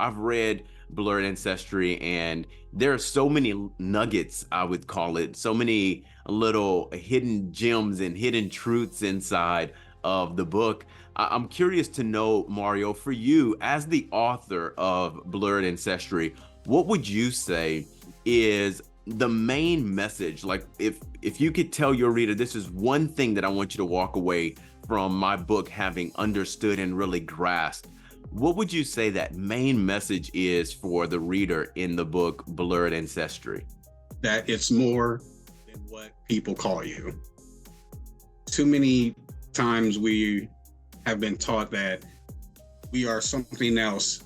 I've read Blurred Ancestry, and there are so many nuggets, I would call it, so many little hidden gems and hidden truths inside of the book. I'm curious to know, Mario, for you as the author of Blurred Ancestry, what would you say is the main message? Like, if you could tell your reader, this is one thing that I want you to walk away from my book having understood and really grasped, what would you say that main message is for the reader in the book Blurred Ancestry? That it's more than what people call you. Too many times we have been taught that we are something else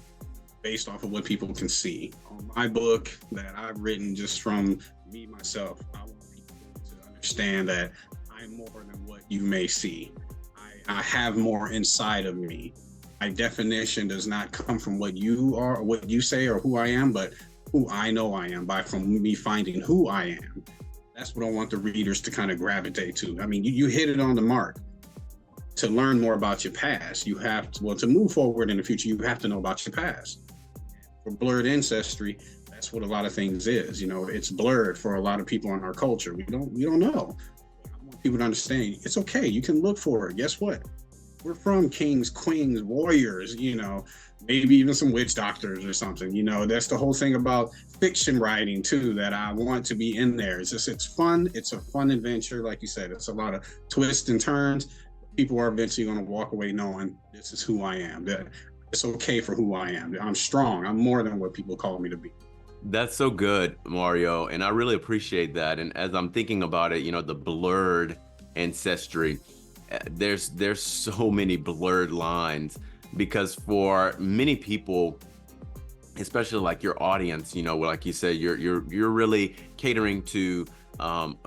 based off of what people can see. On my book that I've written just from me, myself, I want people to understand that I'm more than what you may see. I have more inside of me. My definition does not come from what you are, or what you say, or who I am, but who I know I am from me finding who I am. That's what I want the readers to kind of gravitate to. I mean, you hit it on the mark. To learn more about your past, you have to, well, to move forward in the future, you have to know about your past. For Blurred Ancestry, that's what a lot of things is. You know, it's blurred for a lot of people in our culture. We don't know. I want people to understand it's okay. You can look for it. Guess what? We're from kings, queens, warriors, you know, maybe even some witch doctors or something. You know, that's the whole thing about fiction writing too, that I want to be in there. It's just, it's fun. It's a fun adventure. Like you said, it's a lot of twists and turns. People are eventually going to walk away knowing this is who I am, that it's okay for who I am. I'm strong. I'm more than what people call me to be. That's so good, Mario, and I really appreciate that. And as I'm thinking about it, you know, the blurred ancestry, there's so many blurred lines, because for many people, especially like your audience, you know, like you said, you're really catering to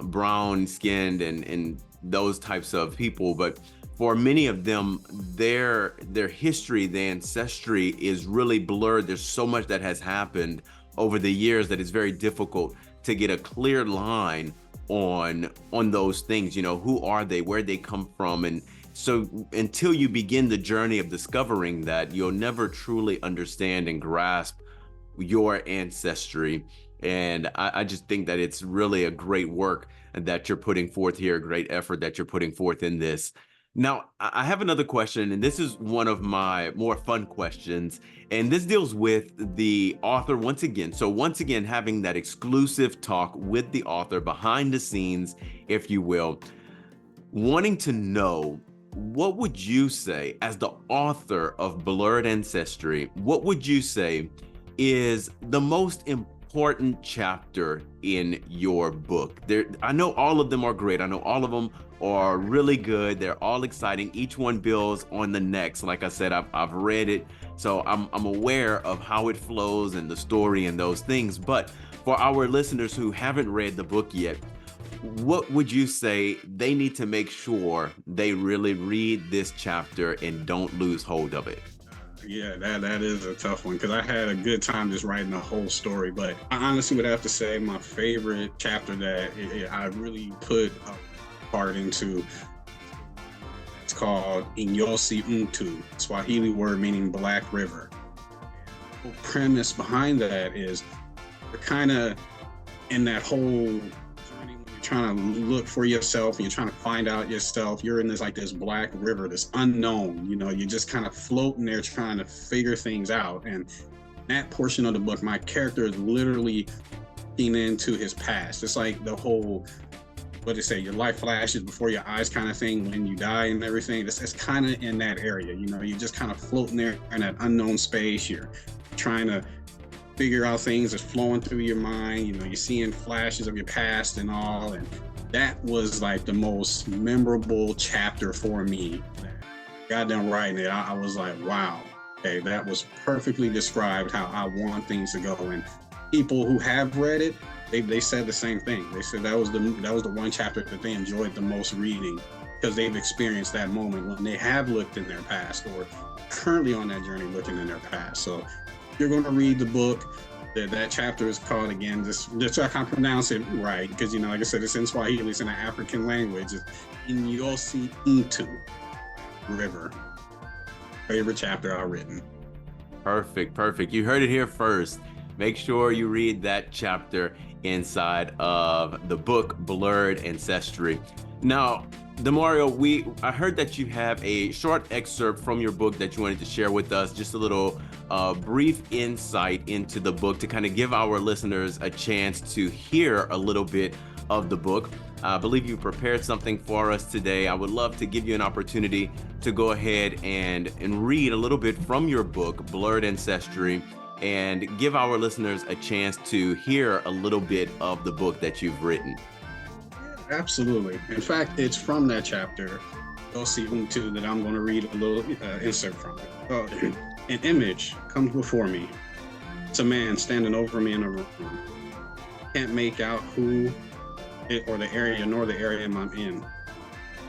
brown skinned and those types of people. But for many of them, their history, their ancestry is really blurred. There's so much that has happened over the years that it's very difficult to get a clear line on those things. You know, who are they, where they come from? And so until you begin the journey of discovering that, you'll never truly understand and grasp your ancestry. And I just think that it's really a great work that you're putting forth here, a great effort that you're putting forth in this. Now, I have another question, and this is one of my more fun questions, and this deals with the author once again. So once again, having that exclusive talk with the author behind the scenes, if you will, wanting to know, what would you say as the author of Blurred Ancestry, what would you say is the most important chapter in your book? I know all of them are great. I know all of them are really good. They're all exciting. Each one builds on the next. Like I said, I've read it, so I'm aware of how it flows and the story and those things. But for our listeners who haven't read the book yet, what would you say they need to make sure they really read this chapter and don't lose hold of it? Yeah, that is a tough one, because I had a good time just writing the whole story. But I honestly would have to say my favorite chapter that I really put part into, it's called Neyusi Untu, Swahili word meaning Black River. The whole premise behind that is you're kind of in that whole journey when you're trying to look for yourself and you're trying to find out yourself. You're in this black river, this unknown, you know, you're just kind of floating there trying to figure things out. And that portion of the book, my character is literally looking into his past. It's like the whole, what they say, your life flashes before your eyes kind of thing when you die and everything. It's kind of in that area, you know, you're just kind of floating there in that unknown space. You're trying to figure out things that's flowing through your mind. You know, you're seeing flashes of your past and all. And that was like the most memorable chapter for me. Got done writing it, I was like, wow, okay, that was perfectly described how I want things to go. And people who have read it, they said the same thing. They said that was the one chapter that they enjoyed the most reading, because they've experienced that moment when they have looked in their past or currently on that journey looking in their past. So if you're going to read the book, that chapter is called, again, just so I can pronounce it right, because, you know, like I said, it's in Swahili, it's in an African language. It's Neyusi Untu River. Favorite chapter I've written. Perfect, perfect. You heard it here first. Make sure you read that chapter inside of the book Blurred Ancestry. Now, Demario, I heard that you have a short excerpt from your book that you wanted to share with us, just a little brief insight into the book to kind of give our listeners a chance to hear a little bit of the book. I believe you prepared something for us today. I would love to give you an opportunity to go ahead and read a little bit from your book, Blurred Ancestry, and give our listeners a chance to hear a little bit of the book that you've written. Absolutely. In fact, it's from that chapter, you'll see too, that I'm going to read a little insert from it. So, an image comes before me. It's a man standing over me in a room. Can't make out who or the area, nor the area I'm in.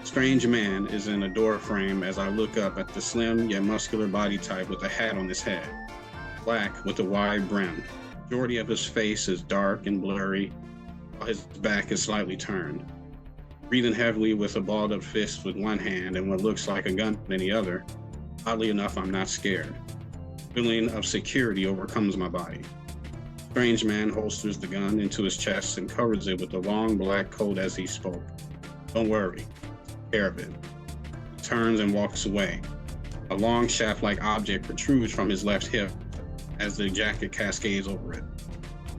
Strange man is in a door frame as I look up at the slim yet muscular body type with a hat on his head, black with a wide brim. Majority of his face is dark and blurry, while his back is slightly turned. Breathing heavily with a balled up fist with one hand and what looks like a gun in the other. Oddly enough, I'm not scared. Feeling of security overcomes my body. Strange man holsters the gun into his chest and covers it with a long black coat as he spoke. Don't worry, take care of it. He turns and walks away. A long shaft-like object protrudes from his left hip as the jacket cascades over it.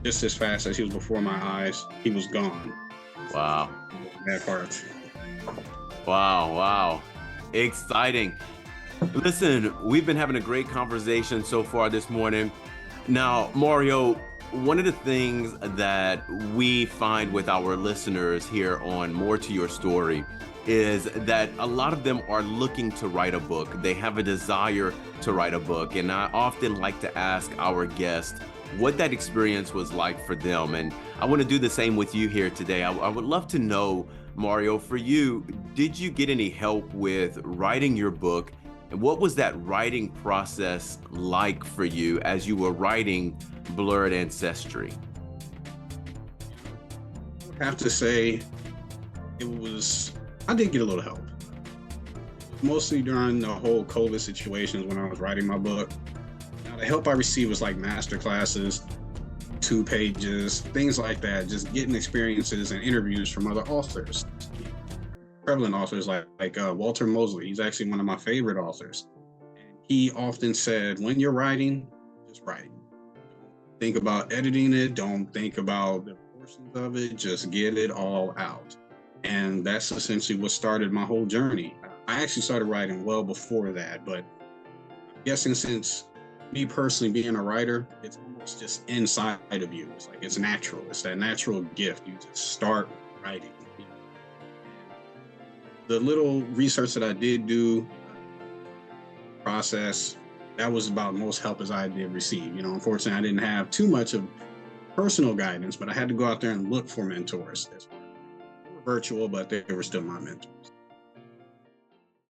Just as fast as he was before my eyes, he was gone. Wow. That part. Wow, wow. Exciting. Listen, we've been having a great conversation so far this morning. Now, Mario, one of the things that we find with our listeners here on More to Your Story is that a lot of them are looking to write a book. They have a desire to write a book. And I often like to ask our guests what that experience was like for them. And I want to do the same with you here today. I would love to know, Mario, for you, did you get any help with writing your book? And what was that writing process like for you as you were writing Blurred Ancestry? I have to say, I did get a little help. Mostly during the whole COVID situations when I was writing my book. Now, the help I received was like master classes, 2 pages, things like that, just getting experiences and interviews from other authors. Prevalent authors like Walter Mosley. He's actually one of my favorite authors. And he often said, when you're writing, just write. Don't think about editing it. Don't think about the portions of it. Just get it all out. And that's essentially what started my whole journey. I actually started writing well before that, but I'm guessing since me personally being a writer, it's almost just inside of you. It's like it's natural. It's that natural gift. You just start writing. The little research that I did do, process, that was about most help as I did receive. Unfortunately, I didn't have too much of personal guidance, but I had to go out there and look for mentors. They were virtual, but they were still my mentors.